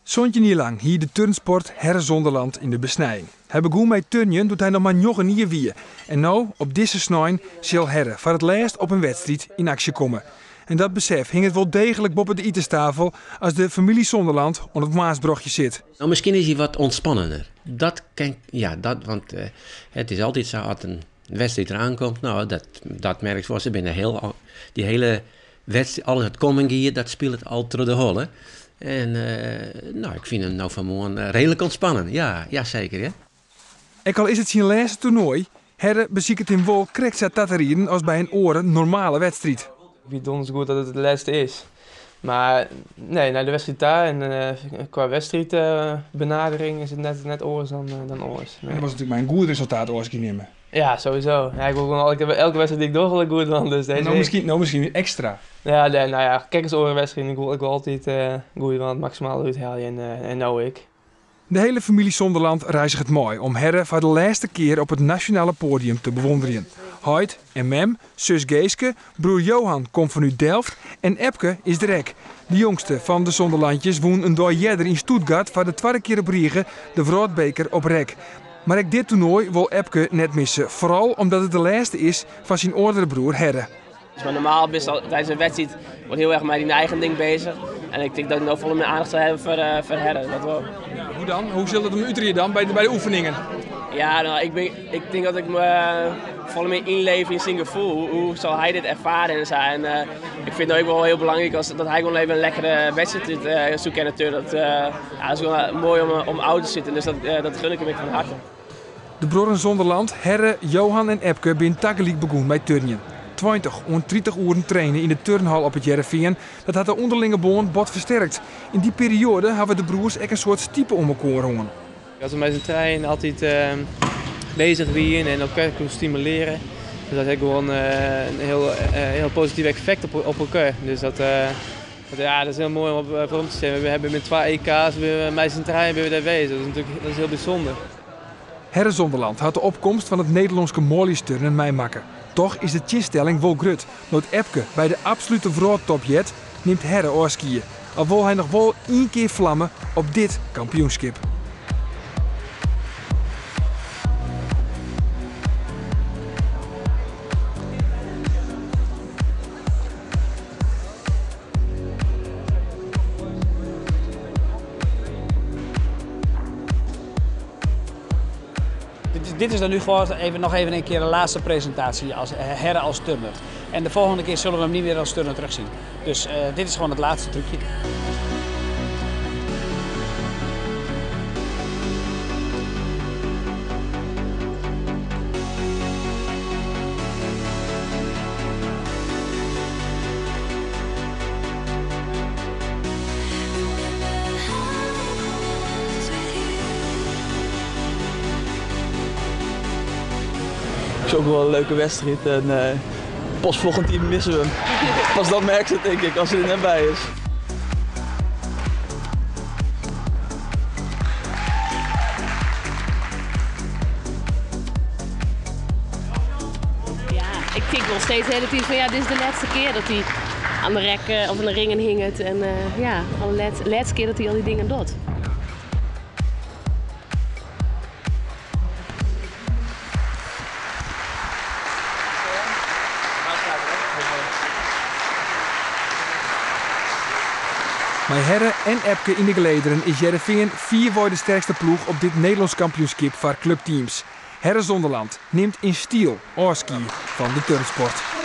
Zontje niet lang hier de turnsport Herre Zonderland in de besnijing. Hij begon met turnen doet hij nog maar 9 weer. En nu, op deze snijn, zal Herre voor het laatst op een wedstrijd in actie komen. En dat besef hing het wel degelijk boven de etenstafel als de familie Zonderland onder het Maasbrochtje zit. Nou, misschien is hij wat ontspannender. Want het is altijd zo, als een wedstrijd eraan komt, nou, dat merkt voor ze binnen die hele wedstrijd, al het coming hier, dat speelt het al door de holle. En ik vind hem nou vanmorgen redelijk ontspannen. Ja, zeker. Hè? En al is het zijn laatste toernooi, Herre beziekt in wol kreksa taterieren als bij een oren normale wedstrijd. Ik weet donders goed dat het de laatste is. Maar nee, naar de wedstrijd daar en qua wedstrijdbenadering is het net oors dan oors. Nee. Dat was natuurlijk mijn goed resultaat als ik nemen. Ja, sowieso. Ja, ik wil gewoon elke wedstrijd die ik door wil goed dan. Dus deze misschien extra. Ja, kijk eens orenwedstrijd. Ik wil altijd goed want maximaal uithalen en nou ik. De hele familie Zonderland reist het mooi om Herre voor de laatste keer op het nationale podium te bewonderen. Heid en Mem, zus Geeske, broer Johan komt van uit Delft en Epke is de rek. De jongste van de Zonderlandjes woont een dag eerder in Stuttgart voor de tweede keer op Riegen de Vrootbeker op rek. Maar ook dit toernooi wil Epke net missen, vooral omdat het de laatste is van zijn oudere broer Herre. Maar normaal ben je tijdens een wedstrijd wordt heel erg met die eigen ding bezig. En ik denk dat ik nou volle aandacht zal hebben voor Herre. Dat wel. Ja, hoe dan? Hoe zult het hem uitreden dan bij de oefeningen? Ja, nou, ik denk dat ik me volle meer inleven in zijn gevoel. Hoe zal hij dit ervaren? En ik vind het ook wel heel belangrijk dat hij gewoon even een lekkere wedstrijd zoekt natuurlijk. Dat is wel mooi om oud te zitten, dus dat gun ik hem van harte. De broeren Zonderland, Herre, Johan en Epke zijn tegelijk begonnen met turnen. 20 en 30 uur trainen in de turnhal op het Jereveen, dat had de onderlinge bond bot versterkt. In die periode hebben de broers echt een soort stiepe om elkaar hangen. Als we met z'n trein altijd bezig zijn en elkaar kunnen stimuleren, dus dat heeft gewoon een heel positief effect op elkaar. Dus dat is heel mooi om voor te zien. We hebben met 2 EK's, met z'n trein ben we daar bezig. Dat is heel bijzonder. Herre Zonderland had de opkomst van het Nederlandse molliesturnen meemaken. Toch is de tjinstelling wel grut. Nood Epke bij de absolute vroegtop jet neemt Herre oorskiën. Al wil hij nog wel 1 keer vlammen op dit kampioenschap. Dit is dan nu gewoon nog even een keer de laatste presentatie als Herre als turner. En de volgende keer zullen we hem niet meer als turner terugzien. Dus dit is gewoon het laatste trucje. Het is ook wel een leuke wedstrijd en pas volgend team missen we hem. Pas dan merkt het denk ik, als hij er net bij is. Ja, ik denk nog steeds de hele tijd van ja, dit is de laatste keer dat hij aan de rek of aan de ringen hing. En de laatste keer dat hij al die dingen doet. Met Herre en Epke in de gelederen is Jereveen 4 de sterkste ploeg op dit Nederlands kampioenschap voor clubteams. Herre Zonderland neemt in stiel oorski van de turnsport.